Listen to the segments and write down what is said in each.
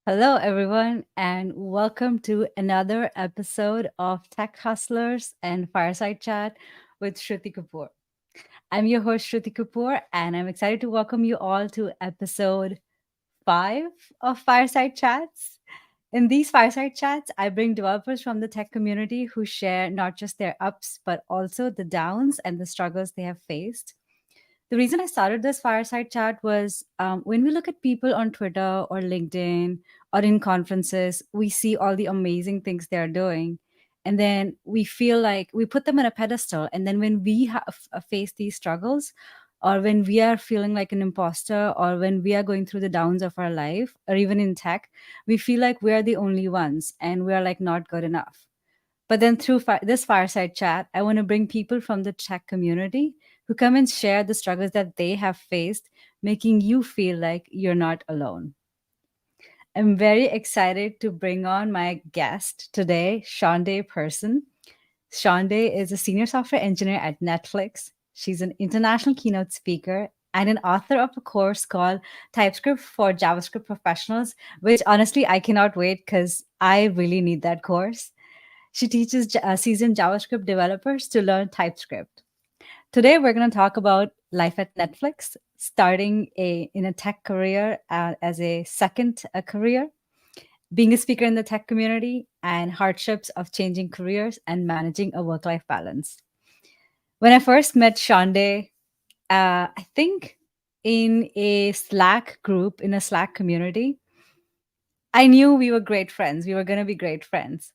Hello, everyone, and welcome to another episode of Tech Hustlers and Fireside Chat with Shruti Kapoor. I'm your host, Shruti Kapoor, and I'm excited to welcome you all to episode 5 of Fireside Chats. In these Fireside Chats, I bring developers from the tech community who share not just their ups, but also the downs and the struggles they have faced. The reason I started this fireside chat was when we look at people on Twitter or LinkedIn or in conferences, we see all the amazing things they're doing. And then we feel like we put them on a pedestal. And then when we face these struggles, or when we are feeling like an imposter, or when we are going through the downs of our life, or even in tech, we feel like we are the only ones and we are like not good enough. But then through this fireside chat, I want to bring people from the tech community who come and share the struggles that they have faced, making you feel like you're not alone. I'm very excited to bring on my guest today, Shaundai Person. Shaundai is a senior software engineer at Netflix. She's an international keynote speaker and an author of a course called TypeScript for JavaScript Professionals, which honestly I cannot wait because I really need that course. She teaches seasoned JavaScript developers to learn TypeScript. Today, we're going to talk about life at Netflix, starting in a tech career as a second career, being a speaker in the tech community, and hardships of changing careers and managing a work life balance. When I first met Shaundai, I think in a Slack group, in a Slack community, I knew we were great friends. We were going to be great friends.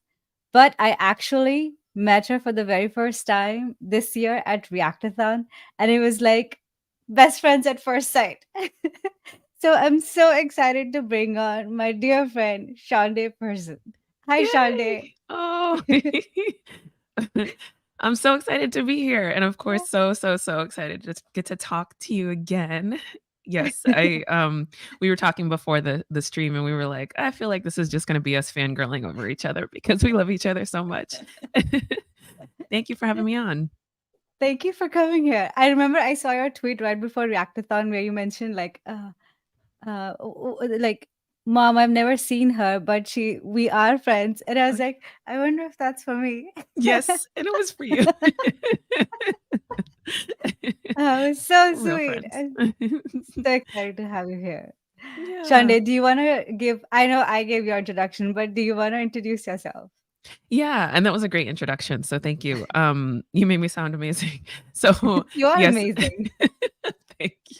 But I actually met her for the very first time this year at Reactathon, and it was like best friends at first sight. So I'm so excited to bring on my dear friend, Shaundai Person. Hi, Shaundai. Yay! Oh, I'm so excited to be here, and of course, so excited to get to talk to you again. Yes, we were talking before the stream, and we were like, I feel like this is just going to be us fangirling over each other because we love each other so much. Thank you for having me on. Thank you for coming here. I remember I saw your tweet right before Reactathon where you mentioned like mom, I've never seen her, but we are friends. And I was like, I wonder if that's for me. Yes, and it was for you. Oh, it's so Real sweet. friends. I'm so excited to have you here. Yeah. Shande, do you want to give? I know I gave your introduction, but do you want to introduce yourself? Yeah, and that was a great introduction, so thank you. You made me sound amazing. So, You are yes. amazing. Thank you.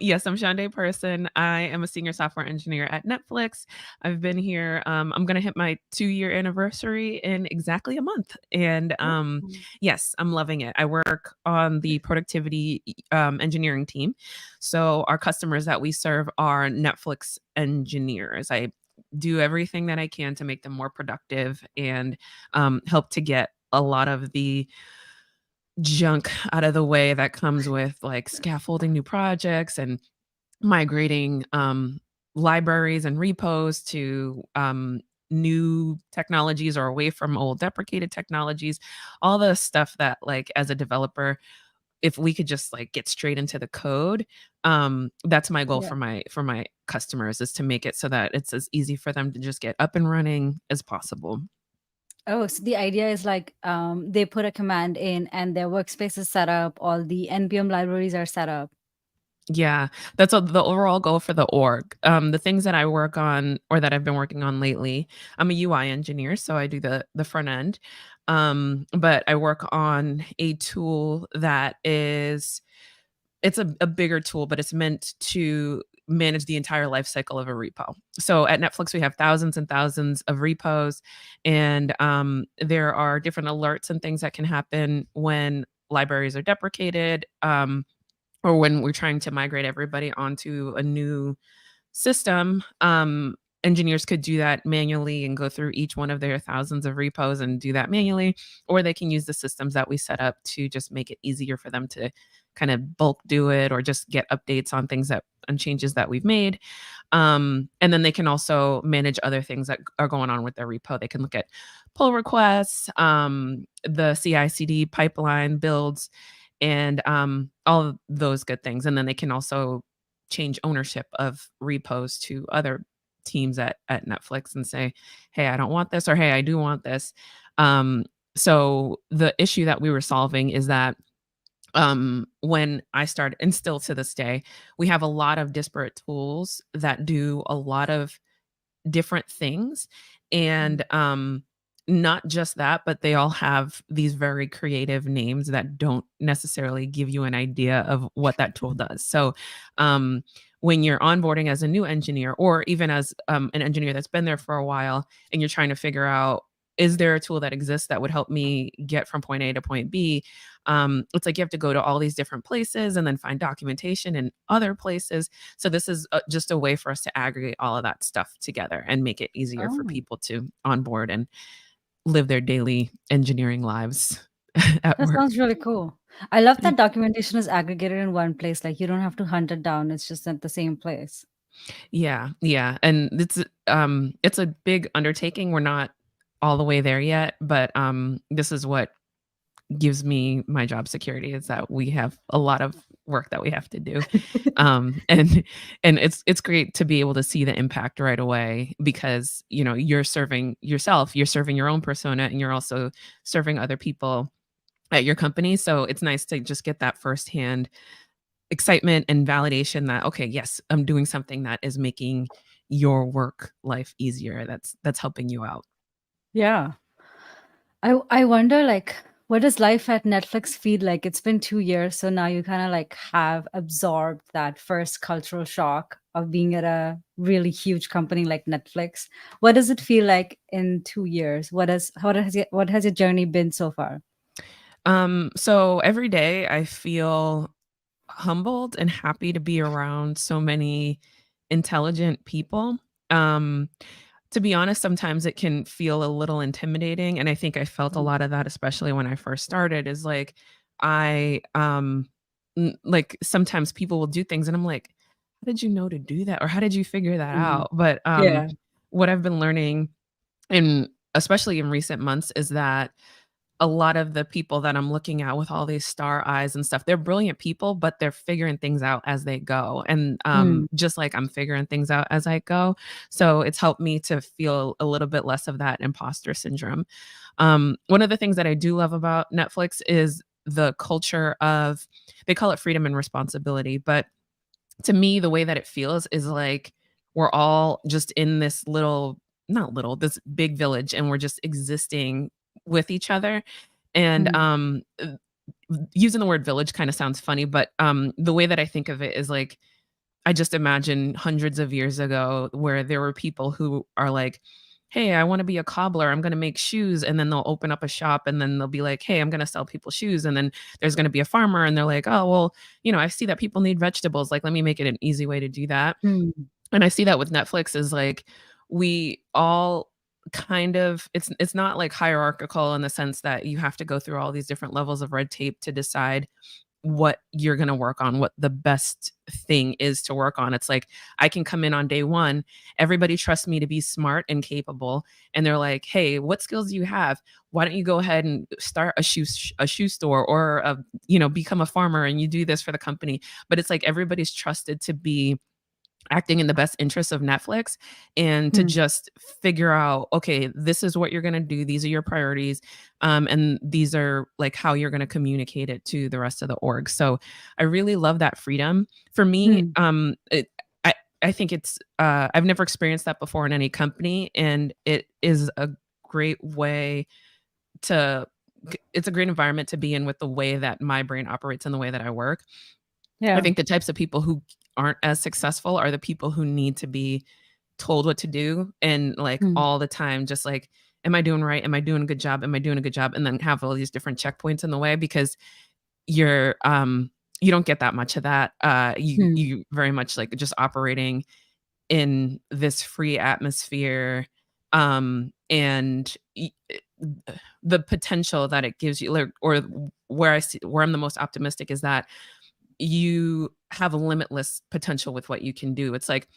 Yes, I'm Shaundai Person. I am a senior software engineer at Netflix. I've been here, I'm gonna hit my 2-year anniversary in exactly a month, and, Ooh. yes, I'm loving it. I work on the productivity, engineering team, so our customers that we serve are Netflix engineers. I do everything that I can to make them more productive and, help to get a lot of the junk out of the way that comes with like scaffolding new projects and migrating libraries and repos to new technologies or away from old deprecated technologies, all the stuff that like as a developer, if we could just like get straight into the code, that's my goal Yeah. for my customers, is to make it so that it's as easy for them to just get up and running as possible. Oh, so the idea is like they put a command in and their workspace is set up, all the NPM libraries are set up. Yeah, that's the overall goal for the org. The things that I work on or that I've been working on lately, I'm a UI engineer, so I do the front end. But I work on a tool that is it's a bigger tool, but it's meant to manage the entire life cycle of a repo. So at Netflix, we have thousands and thousands of repos, and there are different alerts and things that can happen when libraries are deprecated. Or when we're trying to migrate everybody onto a new system, engineers could do that manually and go through each one of their thousands of repos and do that manually, or they can use the systems that we set up to just make it easier for them to kind of bulk do it or just get updates on things that and changes that we've made. And then they can also manage other things that are going on with their repo. They can look at pull requests, the CI/CD pipeline builds, and all of those good things. And then they can also change ownership of repos to other teams at Netflix and say, "Hey, I don't want this," or "Hey, I do want this." Um, so the issue that we were solving is that when I started, and still to this day, we have a lot of disparate tools that do a lot of different things. Mm. And not just that, but they all have these very creative names that don't necessarily give you an idea of what that tool does. So um, when you're onboarding as a new engineer, or even as an engineer that's been there for a while, and you're trying to figure out, is there a tool that exists that would help me get from point A to point B? It's like you have to go to all these different places and then find documentation in other places. So this is just a way for us to aggregate all of that stuff together and make it easier for Oh, people to onboard and live their daily engineering lives at that work. sounds really cool. I love that documentation is aggregated in one place. Like you don't have to hunt it down. It's just at the same place. Yeah, yeah, and it's a big undertaking. We're not all the way there yet, but this is what gives me my job security, is that we have a lot of work that we have to do. And it's great to be able to see the impact right away, because you're serving yourself, you're serving your own persona, and you're also serving other people at your company. So it's nice to just get that firsthand excitement and validation that, okay, yes, I'm doing something that is making your work life easier, that's helping you out. Yeah. I wonder like what does life at Netflix feel like? It's been 2 years, so now you kind of like have absorbed that first cultural shock of being at a really huge company like Netflix. What does it feel like in 2 years? What has your journey been so far? So every day I feel humbled and happy to be around so many intelligent people. Um, to be honest, sometimes it can feel a little intimidating, and I think I felt a Mm, lot of that, especially when I first started, is like I like sometimes people will do things and I'm like, how did you know to do that? Or how did you figure that mhm. out? But Yeah. what I've been learning, and especially in recent months, is that a lot of the people that I'm looking at with all these star eyes and stuff, they're brilliant people, but they're figuring things out as they go. And Mm, just like I'm figuring things out as I go. So it's helped me to feel a little bit less of that imposter syndrome. One of the things that I do love about Netflix is the culture of, they call it freedom and responsibility, but to me, the way that it feels is like we're all just in this little, not little, this big village, and we're just existing with each other. And mm, using the word village kind of sounds funny, but the way that I think of it is like, I just imagine hundreds of years ago where there were people who are like, "Hey, I want to be a cobbler. I'm going to make shoes." And then they'll open up a shop, and then they'll be like, "Hey, I'm going to sell people shoes." And then there's going to be a farmer, and they're like, "Oh, well, I see that people need vegetables. Like, let me make it an easy way to do that." mm. And I see that with Netflix is like we all kind of, it's not like hierarchical in the sense that you have to go through all these different levels of red tape to decide what you're going to work on, what the best thing is to work on. It's like I can come in on day one, everybody trusts me to be smart and capable, and they're like, "Hey, what skills do you have? Why don't you go ahead and start a shoe store, or become a farmer, and you do this for the company." But it's like everybody's trusted to be acting in the best interest of Netflix, and to Mm, just figure out, okay, this is what you're going to do. These are your priorities. And these are like how you're going to communicate it to the rest of the org. So I really love that freedom. For me, mm. I think I've never experienced that before in any company. And it is a great way to, it's a great environment to be in with the way that my brain operates and the way that I work. I Yeah. think the types of people who aren't as successful are the people who need to be told what to do, and like Mm, all the time, just like, am I doing right? Am I doing a good job? Am I doing a good job? And then have all these different checkpoints in the way, because you're you don't get that much of that. mm, You very much like just operating in this free atmosphere. And the potential that it gives you, like, or where I'm the most optimistic is that you have a limitless potential with what you can do. It's like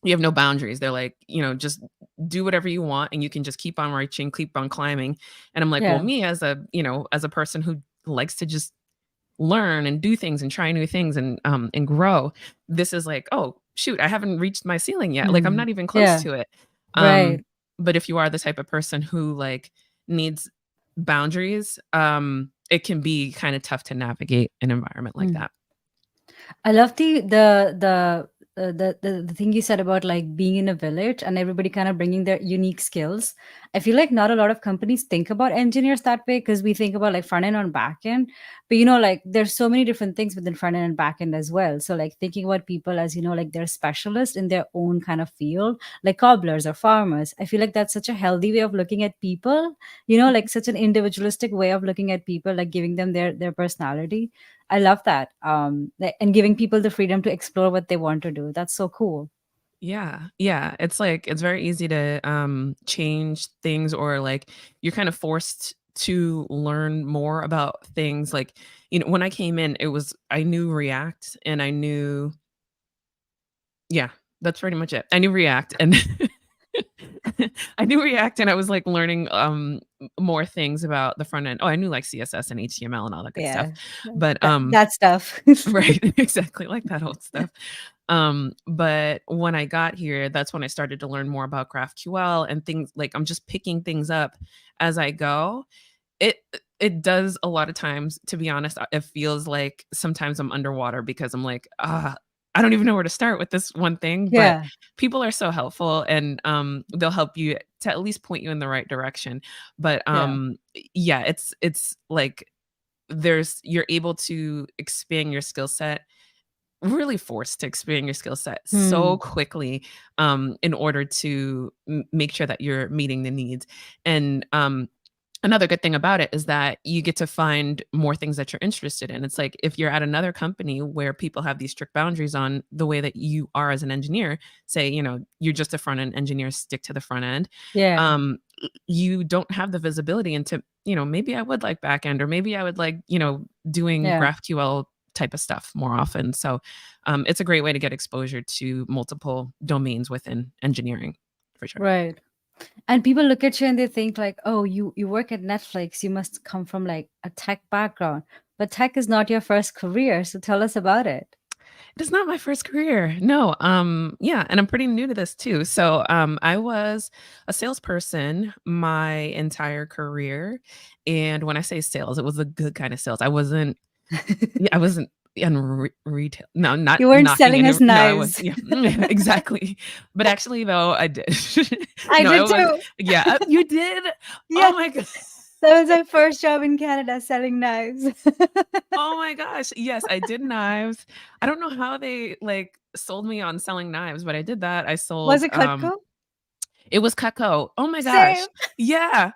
you have no boundaries. They're like, just do whatever you want, and you can just keep on reaching, keep on climbing. And I'm like, well, yeah. me as a person who likes to just learn and do things and try new things and grow. This is like, oh shoot, I haven't reached my ceiling yet. Like I'm Mm. not even close Yeah. to it. Right. But if you are the type of person who like needs boundaries, it can be kind of tough to navigate an environment like Mm. that. I love the thing you said about like being in a village and everybody kind of bringing their unique skills. I feel like not a lot of companies think about engineers that way because we think about like front end and back end, but like there's so many different things within front end and back end as well. So like thinking about people as like they're specialists in their own kind of field, like cobblers or farmers. I feel like that's such a healthy way of looking at people. Like such an individualistic way of looking at people, like giving them their personality. I love that. And giving people the freedom to explore what they want to do. That's so cool. Yeah. Yeah. It's like it's very easy to change things, or like you're kind of forced to learn more about things. Like, when I came in, I knew React and I knew, yeah, that's pretty much it. I knew React and I knew React and I was like learning more things about the front end. Oh, I knew like CSS and HTML and all that good stuff. Yeah. But That stuff. right, exactly, like that old stuff. But when I got here, that's when I started to learn more about GraphQL and things. Like I'm just picking things up as I go. It it does a lot of times, to be honest, it feels like sometimes I'm underwater because I'm like, I don't even know where to start with this one thing. But Yeah. people are so helpful, and they'll help you to at least point you in the right direction. But Yeah. yeah, it's like you're able to expand your skill set, really forced to expand your skill set so Hmm. quickly, in order to make sure that you're meeting the needs. And another good thing about it is that you get to find more things that you're interested in. It's like if you're at another company where people have these strict boundaries on the way that you are as an engineer, say, you're just a front end engineer, stick to the front end. Yeah. You don't have the visibility into, maybe I would like back end, or maybe I would like, doing Yeah. GraphQL type of stuff more often. So it's a great way to get exposure to multiple domains within engineering, for sure. Right. And people look at you and they think like, oh, you work at Netflix. You must come from like a tech background. But tech is not your first career. So tell us about it. It is not my first career. No. Yeah, and I'm pretty new to this too. So, I was a salesperson my entire career, and when I say sales, it was a good kind of sales. I wasn't. Yeah, I wasn't in retail. No, not You weren't knocking selling any. us No, I was. knives. Yeah, exactly. But actually, though, I did. I No, it did was. too. Yeah, you did. Oh Yes. my god. That was my first job in Canada selling knives. Oh my gosh. Yes, I did knives. I don't know how they like sold me on selling knives, but I did that. I Was sold it Cutco? it was Cutco. Oh my Same. gosh. Yeah.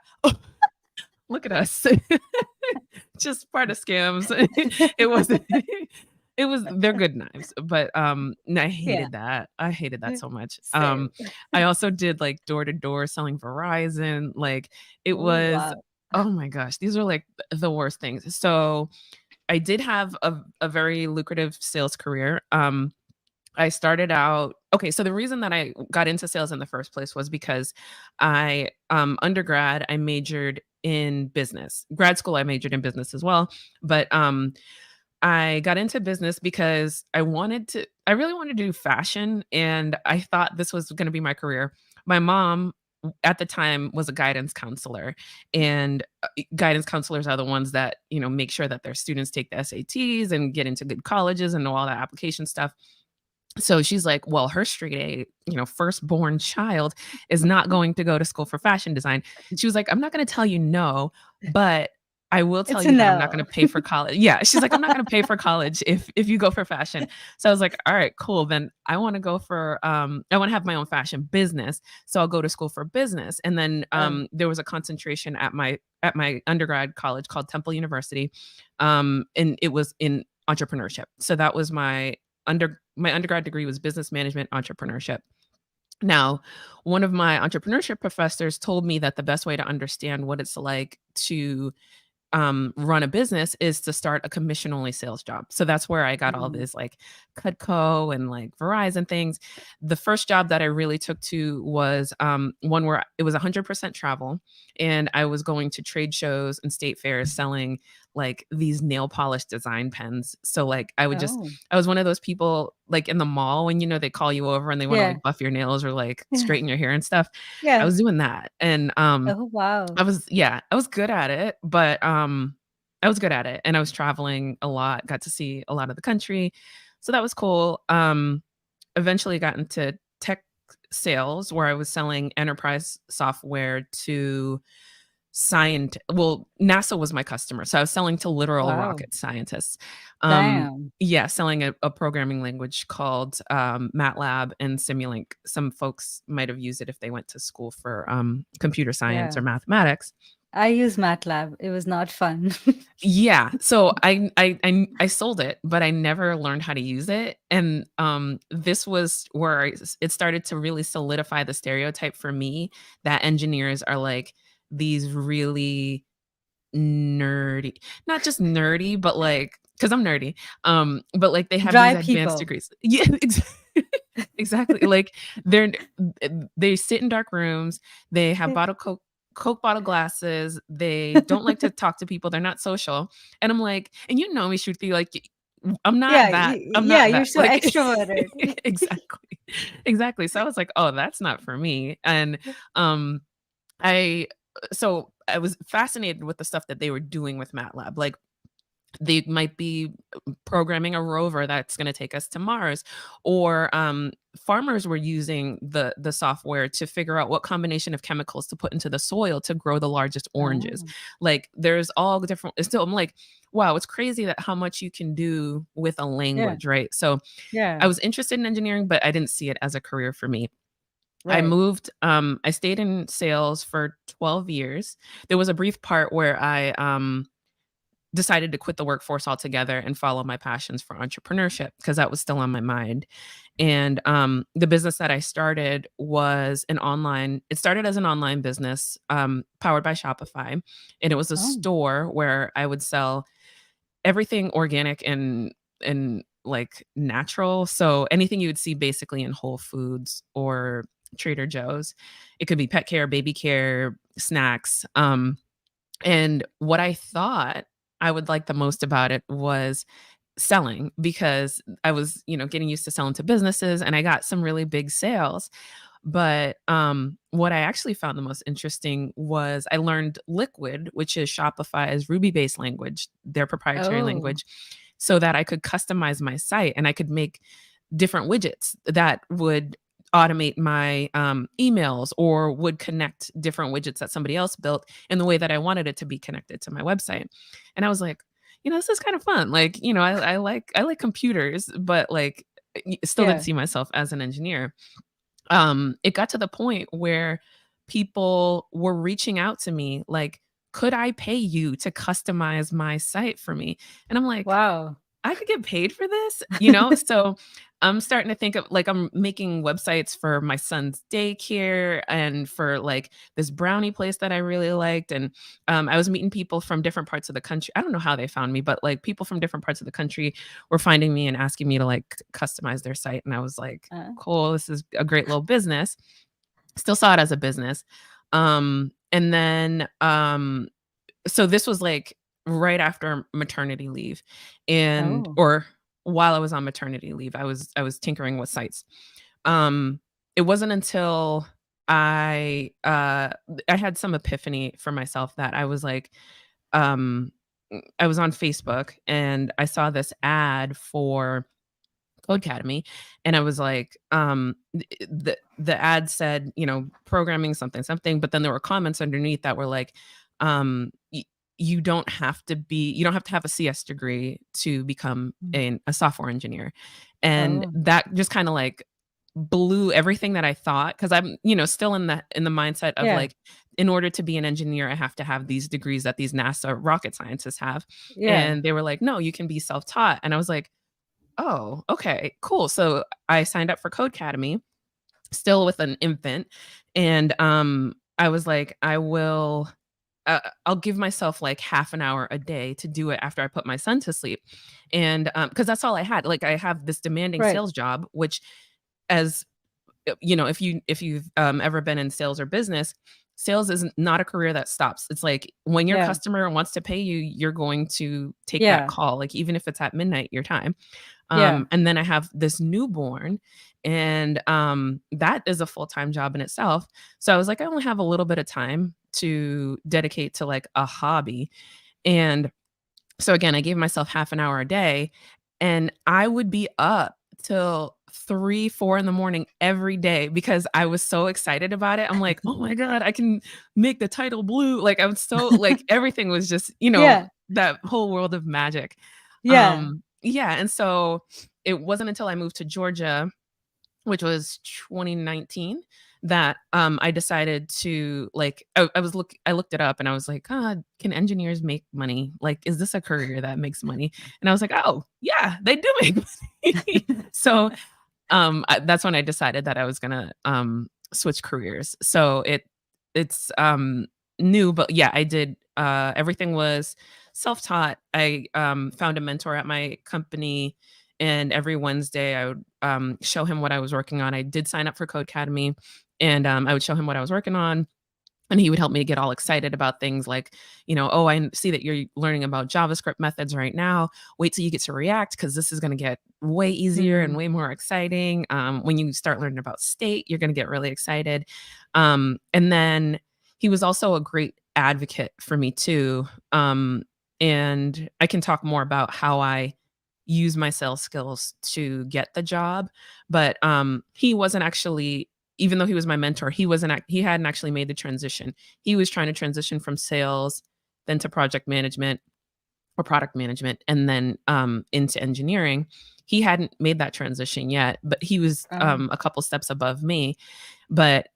Look at us. Just part of scams. It was they're good knives, but no, I Yeah. hated that. I hated that so much. Same. I also did like door to door selling Verizon. Like it Oh, was, wow. oh my gosh, these are like the worst things. So I did have a very lucrative sales career. I started out, okay, so the reason that I got into sales in the first place was because undergrad, I majored in business. Grad school, I majored in business as well. But I got into business because I really wanted to do fashion, and I thought this was going to be my career. My mom at the time was a guidance counselor, and guidance counselors are the ones that, make sure that their students take the SATs and get into good colleges and know all that application stuff. So she's like, well, her straight A, firstborn child is not going to go to school for fashion design. She was like, I'm not going to tell you no, but I will tell It's a you that I'm not going no. to pay for college. Yeah. She's like, I'm not going to pay for college if you go for fashion. So I was like, all right, cool. Then I want to go for, I want to have my own fashion business. So I'll go to school for business. And then Uh, there was a concentration at my undergrad college called Temple University. And it was in entrepreneurship. So that was my undergrad degree was business management entrepreneurship. Now, one of my entrepreneurship professors told me that the best way to understand what it's like to run a business is to start a commission only sales job. So that's where I got all mm, this like Cutco and like Verizon things. The first job that I really took to was one where it was 100% travel, and I was going to trade shows and state fairs selling like these nail polish design pens. So like I would just Oh, I was one of those people like in the mall when they call you over and they want to yeah. like buff your nails or like straighten your hair and stuff. I Yeah. was doing that. And Oh, wow. I was good at it, but I was good at it and I was traveling a lot, got to see a lot of the country. So that was cool. Eventually got into tech sales where I was selling enterprise software to NASA was my customer. So I was selling to literal Wow. rocket scientists. Damn. Yeah, selling a programming language called MATLAB and Simulink. Some folks might have used it if they went to school for computer science Yeah. or mathematics. I use MATLAB. It was not fun. Yeah, so I sold it, but I never learned how to use it, and, this was where it started to really solidify the stereotype for me that engineers are, like, these really nerdy, not just nerdy, but, like, because 'cause I'm nerdy, but, like, they have these Dry advanced people. degrees. Yeah, exactly, like, they're they sit in dark rooms, they have bottle Coke bottle glasses, they don't like to talk to people, they're not social, and I'm like and you know me, Shruti, like, Yeah, I'm yeah, not you're that, so like extroverted. exactly, exactly, so I was like, "Oh, that's not for me," and, um, I so I was fascinated with the stuff that they were doing with MATLAB, like, they might be programming a rover that's going to take us to Mars, or farmers were using the software to figure out what combination of chemicals to put into the soil to grow the largest oranges. Oh, Like there's all different. Still, I'm like, wow, it's crazy that how much you can do with a yeah, language, right? So yeah, I was interested in engineering, but I didn't see it as a career for me. right. I stayed in sales for 12 years. There was a brief part where I decided to quit the workforce altogether and follow my passions for entrepreneurship because that was still on my mind. And the business that I started was it started as an online business powered by Shopify. And it was a Oh, store where I would sell everything organic and like natural. So anything you would see basically in Whole Foods or Trader Joe's. It could be pet care, baby care, snacks. And what I thought I would like the most about it was selling because I was, getting used to selling to businesses and I got some really big sales. But what I actually found the most interesting was I learned Liquid, which is Shopify's Ruby based language, their proprietary oh, language, so that I could customize my site and I could make different widgets that would automate my emails or would connect different widgets that somebody else built in the way that I wanted it to be connected to my website. And I was like, this is kind of fun. Like, I like computers, but like still didn't yeah. see myself as an engineer. It got to the point where people were reaching out to me like, could I pay you to customize my site for me? And I'm like, Wow. I could get paid for this, So I'm starting to think of like I'm making websites for my son's daycare and for like this brownie place that I really liked. And I was meeting people from different parts of the country. I don't know how they found me, but like people from different parts of the country were finding me and asking me to like customize their site. And I was like, Uh, cool, this is a great little business. Still saw it as a business. And then so this was like right after maternity leave and oh, or while I was on maternity leave, I was tinkering with sites. Um, it wasn't until I had some epiphany for myself that I was like, um, I was on Facebook and I saw this ad for Codecademy, and I was like, the ad said, programming something something, but then there were comments underneath that were like, you don't have to have a CS degree to become mm, a software engineer, and oh, that just kind of like blew everything that I thought because I'm still in the mindset of yeah, like in order to be an engineer I have to have these degrees that these NASA rocket scientists have, yeah. and they were like, no, you can be self-taught, and I was like, oh, okay, cool. So I signed up for Codecademy, still with an infant, and I was like, I'll give myself like half an hour a day to do it after I put my son to sleep, and because that's all I had. Like I have this demanding Right. sales job, which as if you've ever been in sales or business, sales is not a career that stops. It's like when your Yeah. customer wants to pay you, you're going to take that Yeah. call, like even if it's at midnight your time. Yeah. And then I have this newborn, and that is a full-time job in itself. So I was like, I only have a little bit of time to dedicate to like a hobby. And so again, I gave myself half an hour a day, and I would be up till 3, 4 in the morning every day because I was so excited about it. I'm like, "Oh my god, I can make the title blue." Like, I was so like, everything was just, Yeah. that whole world of magic. Yeah. Yeah, and so it wasn't until I moved to Georgia, which was 2019, that I decided to like I looked it up and I was like, God, can engineers make money? Like, is this a career that makes money? And I was like, oh yeah, they do make money. So that's when I decided that I was gonna switch careers. So it's new, but yeah, I did everything was self-taught. I found a mentor at my company, and every Wednesday I would show him what I was working on. I did sign up for Code Academy, and I would show him what I was working on, and he would help me get all excited about things like, oh, I see that you're learning about JavaScript methods right now. Wait till you get to React because this is going to get way easier and Hmm. way more exciting. When you start learning about state, you're going to get really excited. And then he was also a great advocate for me too. And I can talk more about how I use my sales skills to get the job. But he wasn't actually, even though he was my mentor, he hadn't actually made the transition. He was trying to transition from sales, then to project management or product management, and then into engineering. He hadn't made that transition yet, but he was Oh. a couple steps above me. But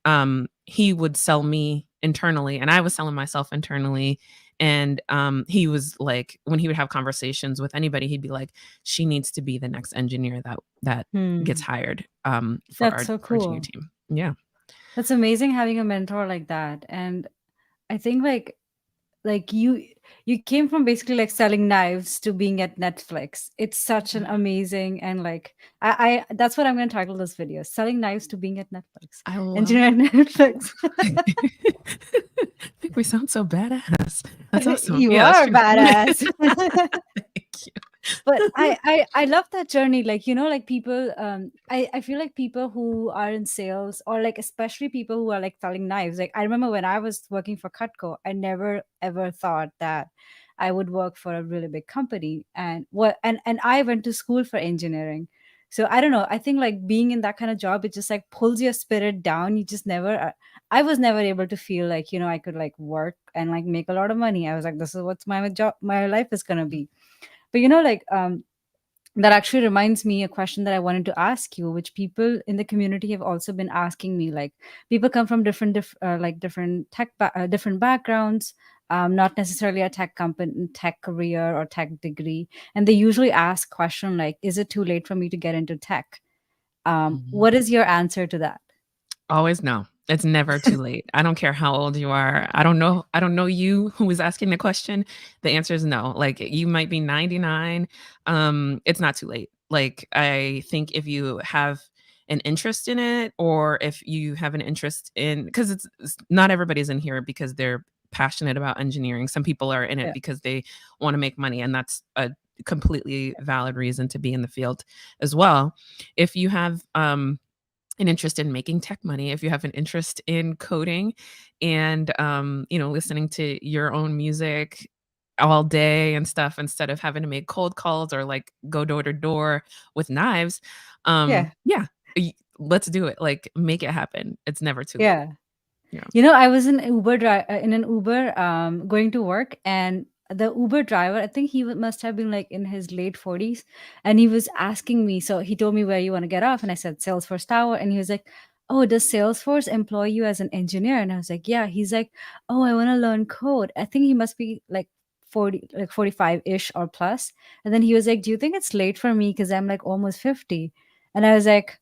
he would sell me internally, and I was selling myself internally. And he was like, when he would have conversations with anybody, he'd be like, "She needs to be the next engineer that gets Hmm. hired for That's our so engineering cool. team." Yeah. That's amazing having a mentor like that. And I think like you came from basically like selling knives to being at Netflix. It's such an amazing and like I that's what I'm going to title this video: selling knives to being at Netflix. I love Engineer at Netflix. I think we sound so badass. That's awesome. You Yeah, that's are true. badass. Thank But you. I love that journey, like like people, I feel like people who are in sales, or like especially people who are like selling knives. Like I remember when I was working for Cutco, I never ever thought that I would work for a really big company. And what and I went to school for engineering. So I don't know, I think like being in that kind of job, it just like pulls your spirit down. You just never I was never able to feel like I could like work and like make a lot of money. I was like, this is what's my job, my life is going to be. But that actually reminds me a question that I wanted to ask you, which people in the community have also been asking me. Like, people come from different different backgrounds, not necessarily a tech company, tech career, or tech degree, and they usually ask question like, "Is it too late for me to get into tech?" Mhm. What is your answer to that? Always no. It's never too late. I don't care how old you are. I don't know you who is asking the question. The answer is no. Like, you might be 99. It's not too late. Like, I think if you have an interest in it, or if you have an interest in, because it's not everybody's in here because they're passionate about engineering. Some people are in it Yeah, because they want to make money, and that's a completely valid reason to be in the field as well. If you have an interest in making tech money, if you have an interest in coding and listening to your own music all day and stuff, instead of having to make cold calls or like go door to door with knives, yeah, yeah, let's do it. Like, make it happen. It's never too late. yeah. Yeah. I was in an Uber, going to work, and the Uber driver, I think he must have been like in his late 40s, and he was asking me. So he told me, where you want to get off, and I said Salesforce Tower, and he was like, "Oh, does Salesforce employ you as an engineer?" And I was like, "Yeah." He's like, "Oh, I want to learn code." I think he must be like 40, like 45 ish or plus. And then he was like, "Do you think it's late for me because I'm like almost 50?" And I was like,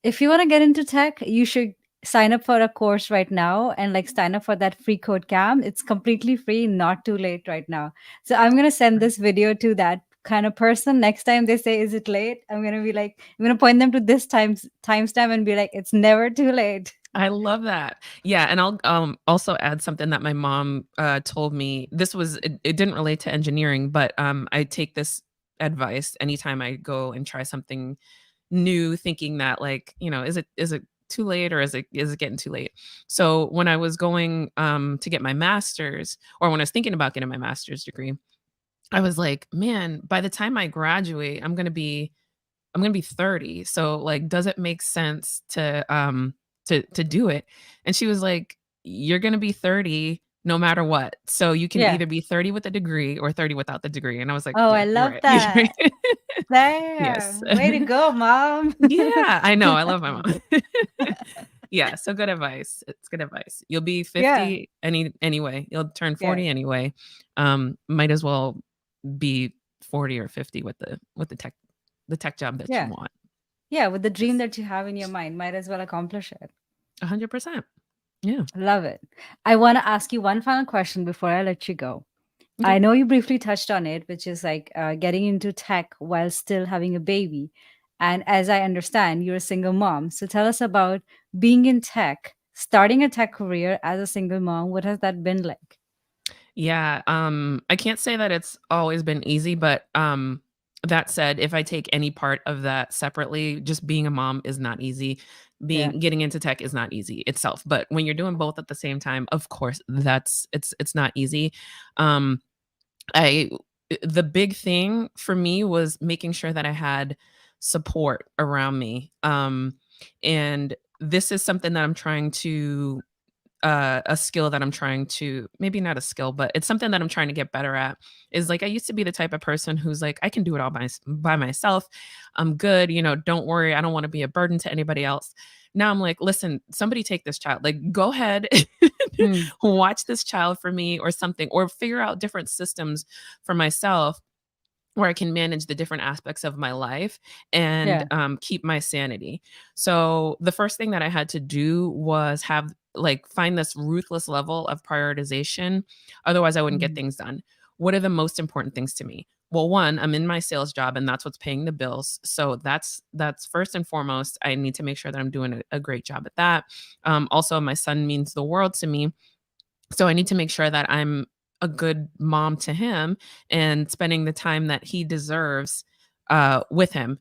if you want to get into tech, you should sign up for a course right now and like sign up for that free code camp. It's completely free, not too late right now. So I'm going to send this video to that kind of person. Next time they say, "Is it late?" I'm going to be like, I'm going to point them to this timestamp and be like, "It's never too late." I love that. Yeah, and I'll, also add something that my mom, told me. This was it didn't relate to engineering, but, I take this advice anytime I go and try something new, thinking that, like, is it too late, or is it getting too late? So, when I was going, to get my master's, or when I was thinking about getting my master's degree, I was like, "Man, by the time I graduate, I'm gonna be 30. So, like, does it make sense to do it?" And she was like, "You're gonna be 30 no matter what. So you can Yeah. either be 30 with a degree or 30 without the degree." And I was like, Oh, "Yeah, I you're love right." You're right. that. Yes. Damn. Way to go, mom. Yeah, I know. I love my mom. Yeah, so good advice. It's good advice. You'll be Yeah. 50 anyway. You'll turn Yeah. 40 anyway. Might as well be 40 or 50 with the tech job that you Yeah. want. Yeah. With the dream Yes. that you have in your mind, might as well accomplish it. 100%. Yeah. Love it. I want to ask you one final question before I let you go. Okay. I know you briefly touched on it, which is like getting into tech while still having a baby. And as I understand, you're a single mom. So tell us about being in tech, starting a tech career as a single mom. What has that been like? Yeah, I can't say that it's always been easy, but, that said, if I take any part of that separately, just being a mom is not easy. Yeah. Getting into tech is not easy itself, but when you're doing both at the same time, of course, it's not easy. Um, I the big thing for me was making sure that I had support around me, and this is something that I'm trying to a skill that I'm trying to, maybe not a skill, but it's something that I'm trying to get better at. Is like, I used to be the type of person who's like, I can do it all by myself. I'm good. Don't worry. I don't want to be a burden to anybody else. Now I'm like, listen, somebody take this child. Like, go ahead, Hmm. watch this child for me or something, or figure out different systems for myself where I can manage the different aspects of my life and, Yeah. keep my sanity. So the first thing that I had to do was find this ruthless level of prioritization. Otherwise, I wouldn't get Hmm. things done. What are the most important things to me? Well, one, I'm in my sales job, and that's what's paying the bills. So that's first and foremost. I need to make sure that I'm doing a great job at that. Also, my son means the world to me, so I need to make sure that I'm a good mom to him and spending the time that he deserves with him.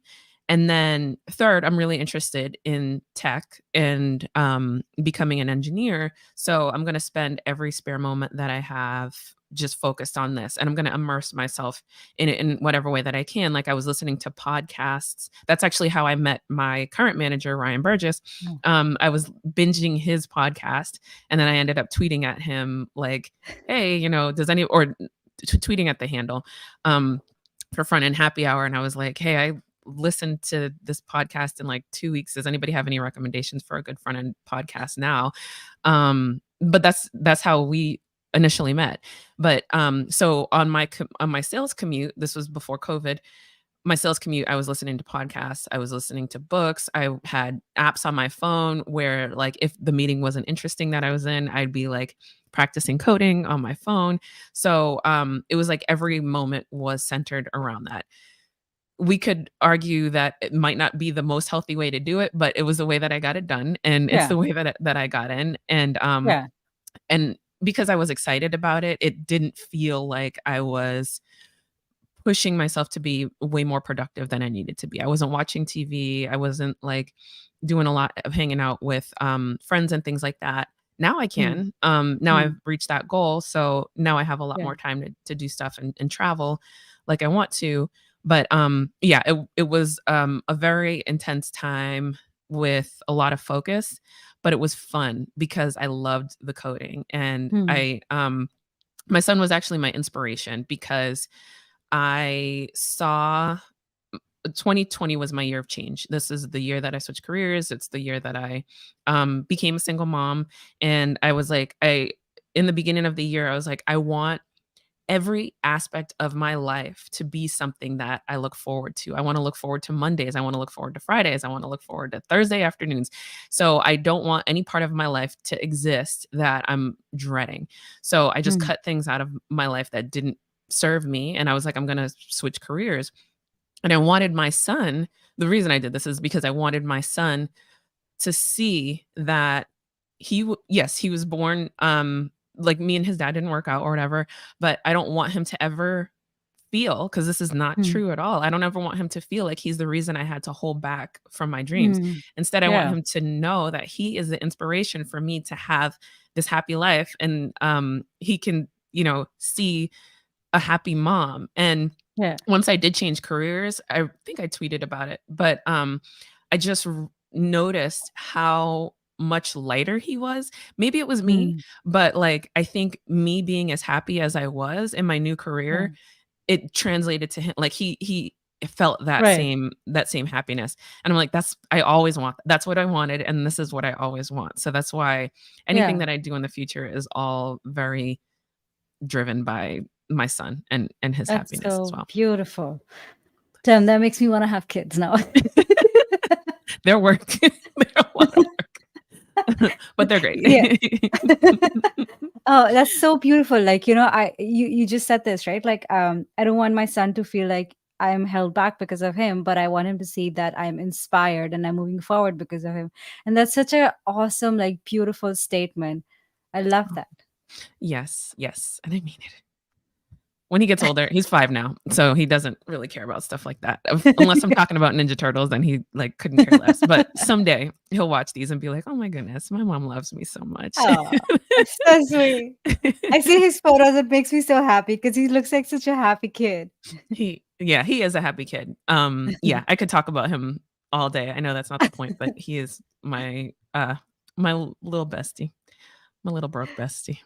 And then third, I'm really interested in tech and becoming an engineer. So I'm going to spend every spare moment that I have just focused on this, and I'm going to immerse myself in it in whatever way that I can. Like, I was listening to podcasts. That's actually how I met my current manager, Ryan Burgess. Oh. I was binging his podcast, and then I ended up tweeting at him like, "Hey, does any," or tweeting at the handle, um, for front end happy hour. And I was like, "Hey, I listened to this podcast in like 2 weeks. Does anybody have any recommendations for a good front end podcast now?" But that's how we initially met. But so on my sales commute, this was before COVID. My sales commute, I was listening to podcasts, I was listening to books, I had apps on my phone where, like, if the meeting wasn't interesting that I was in, I'd be, like, practicing coding on my phone. So, it was like every moment was centered around that. We could argue that it might not be the most healthy way to do it, but it was the way that I got it done, and it's Yeah. the way that I got in, Yeah. and because I was excited about it, it didn't feel like I was pushing myself to be way more productive than I needed to be. I wasn't watching TV. I wasn't, like, doing a lot of hanging out with, friends and things like that. Now I Hmm. can. Now Hmm. I've reached that goal, so now I have a lot Yeah. more time to do stuff and travel like I want to. But, yeah, it was, a very intense time with a lot of focus, but it was fun because I loved the coding, and Hmm. my son was actually my inspiration because I saw 2020 was my year of change. This is the year that I switched careers. It's the year that I became a single mom. And I was like, in the beginning of the year, I was like, I want every aspect of my life to be something that I look forward to. I want to look forward to Mondays. I want to look forward to Fridays. I want to look forward to Thursday afternoons. So I don't want any part of my life to exist that I'm dreading. So I just Hmm. cut things out of my life that didn't serve me. And I was like, I'm going to switch careers. And I wanted my son, the reason I did this is because I wanted my son to see that yes, he was born, like, me and his dad didn't work out or whatever, but I don't want him to ever feel, because this is not Mm, true at all. I don't ever want him to feel like he's the reason I had to hold back from my dreams. mm, Instead, I want yeah, him to know that he is the inspiration for me to have this happy life, and he can, see a happy mom. And yeah, once I did change careers, I think I tweeted about it, but I just noticed how much lighter he was. Maybe it was me, mm, but like I think me being as happy as I was in my new yeah, career, it translated to him. Like he felt right, that same happiness. And I'm like, I always want, that's what I wanted, and this is what I always want. So that's why anything yeah. that I do in the future is all very driven by my son and his That's happiness as so well. beautiful. Damn, that makes me want to have kids now. They're work. They're a lot of work, but they're great. Yeah. Oh, that's so beautiful. Like, you just said this, right? Like, I don't want my son to feel like I'm held back because of him, but I want him to see that I'm inspired and I'm moving forward because of him. And that's such a awesome, like, beautiful statement. I love Oh, that. yes, yes, and I mean it. When he gets older, he's 5 now, so he doesn't really care about stuff like that. Unless I'm talking about Ninja Turtles, then he, like, couldn't care less. But someday, he'll watch these and be like, "Oh my goodness, my mom loves me so much." Oh, that's so sweet. I see his photos. It makes me so happy because he looks like such a happy kid. He is a happy kid. Yeah, I could talk about him all day. I know that's not the point, but he is my little bestie, my little broke bestie.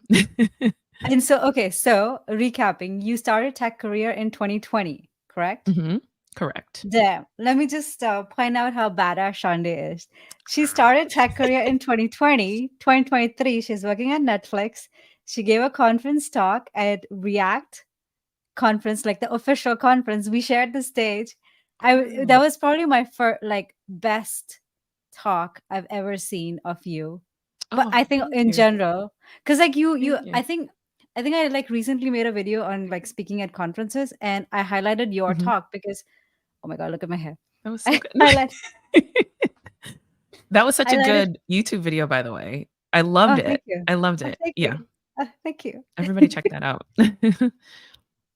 And so, okay, so recapping, you started tech career in 2020, correct? Mhm. Correct. Damn. Let me just point out how badass Shaundai is. She started tech career in 2020. 2023, she's working at Netflix. She gave a conference talk at React conference, like the official conference. We shared the stage. That Oh, was probably my first, like, best talk I've ever seen of you. But oh, I think thank in you. general, because like you, Thank you. I think I like recently made a video on like speaking at conferences, and I highlighted your Mhm. talk because oh my god, look at my hair. That was so I good. highlight That was such a highlighted. good YouTube video, by the way. I loved Oh, it. thank you. I loved Oh, it. thank Yeah. you. Oh, thank you. Everybody check that out.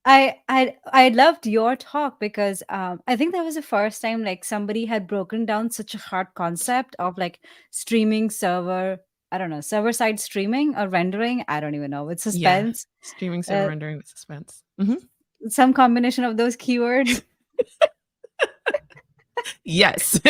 I loved your talk because I think that was the first time like somebody had broken down such a hard concept of like streaming server. I don't know, server side streaming or rendering. I don't even know with Yeah. suspense. Streaming, server Uh, rendering with suspense. Mhm. some combination of those keywords. Yes.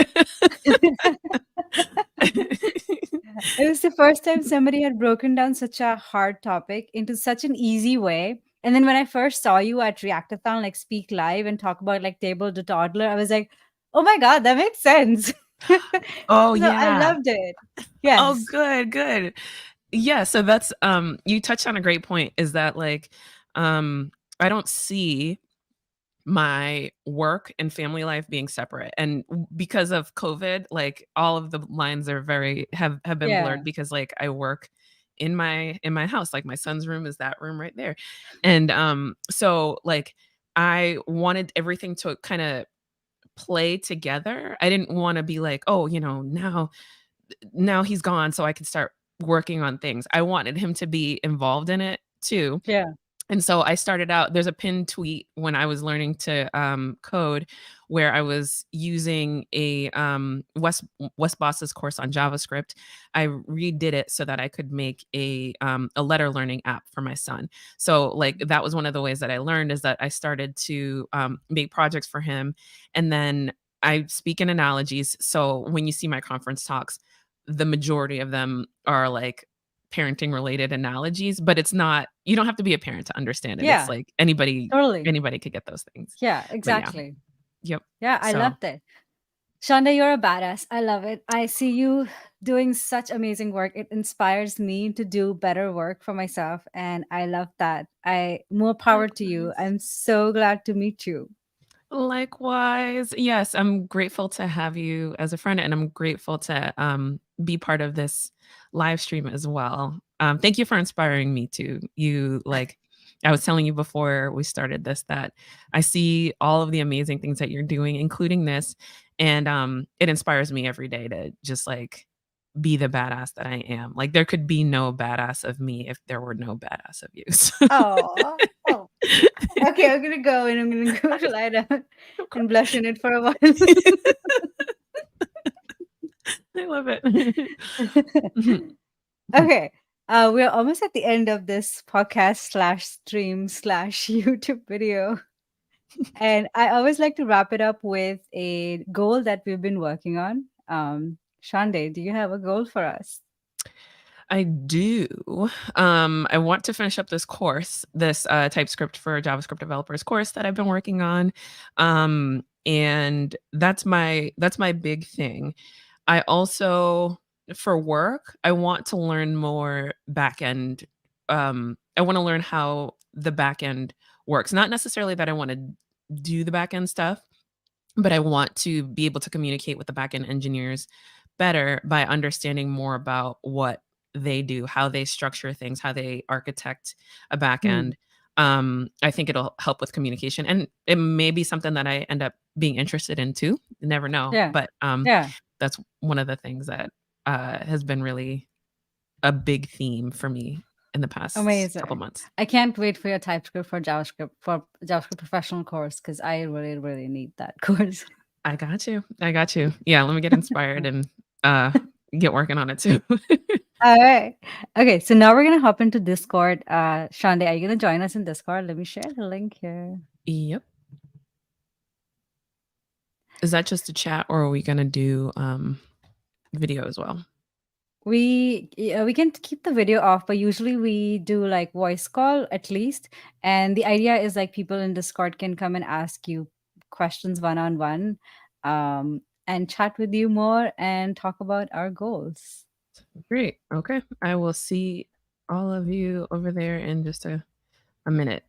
It was the first time somebody had broken down such a hard topic into such an easy way. And then when I first saw you at Reactathon, like speak live and talk about like table to toddler, I was like, oh my God, that makes sense. Oh, So I yeah. loved it. Oh, Yes. good, good. Yeah, so that's, you touched on a great point, is that, like, I don't see my work and family life being separate, and because of COVID, like, all of the lines are have been Yeah. blurred, because, like, I work in my house, like, my son's room is that room right there, and, so, like, I wanted everything to kinda play together. I didn't wanna be like, "Oh, now he's gone, so I can start working on things." I wanted him to be involved in it too. Yeah. And so I started out, there's a pinned tweet when I was learning to code, where I was using a Wes Boss's course on JavaScript. I redid it so that I could make a letter learning app for my son. So like that was one of the ways that I learned, is that I started to make projects for him, and then I speak in analogies. So when you see my conference talks, the majority of them are like parenting related analogies, but it's not, you don't have to be a parent to understand it. It's Yeah. like Totally. anybody could get those things. Yeah. But yeah. Exactly. Yep. Yeah. I So loved it. Shonda, you're a badass. I love it. I see you doing such amazing work. It inspires me to do better work for myself. And I love that. More power to you. likewise. I'm so glad to meet you. Likewise. Yes, I'm grateful to have you as a friend, and I'm grateful to be part of this live stream as well. Thank you for inspiring me too. I was telling you before we started this, that I see all of the amazing things that you're doing, including this, and it inspires me every day to just like be the badass that I am. Like there could be no badass of me if there were no badass of you. Oh, oh. Okay, I'm gonna go and I'm gonna go to lie down Of and course. blush in it for a while. I love it. Okay. We're almost at the end of this podcast slash stream slash YouTube video. And I always like to wrap it up with a goal that we've been working on. Shaundai, do you have a goal for us? I do. I want to finish up this course, this TypeScript for JavaScript developers course that I've been working on, and that's my big thing. I also, for work, I want to learn more backend. I want to learn how the backend works. Not necessarily that I want to do the backend stuff, but I want to be able to communicate with the backend engineers better by understanding more about what they do, how they structure things, how they architect a backend. Hmm. I think it'll help with communication, and it may be something that I end up being interested in too. You never know, Yeah. but Yeah. that's one of the things that has been really a big theme for me in the past couple Amazing. months. I can't wait for your TypeScript for JavaScript professional course because I really, really need that course. I got you. I got you. Yeah, let me get inspired and uh, get working on it too. All right. Okay, so now we're gonna hop into Discord. Shaundai, are you gonna join us in Discord? Let me share the link here. Yep. Is that just a chat, or are we gonna do video as well? We can keep the video off, but usually we do like voice call at least. And the idea is like people in Discord can come and ask you questions one on one, and chat with you more and talk about our goals. Great. Okay. I will see all of you over there in just a minute.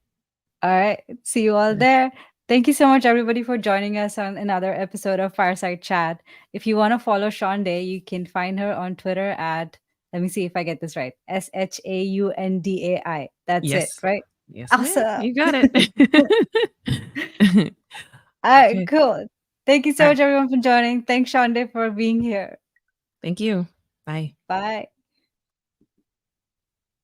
All right. See you all there. Thank you so much, everybody, for joining us on another episode of Fireside Chat. If you want to follow Shaundai, you can find her on Twitter at, let me see if I get this right, Shaundai. That's it, Yes. right? Yes, ma'am. Awesome. You got it. All right, Okay. cool. Thank you All so right. much, everyone, for joining. Thanks, Shaundai, for being here. Thank you. Bye. Bye.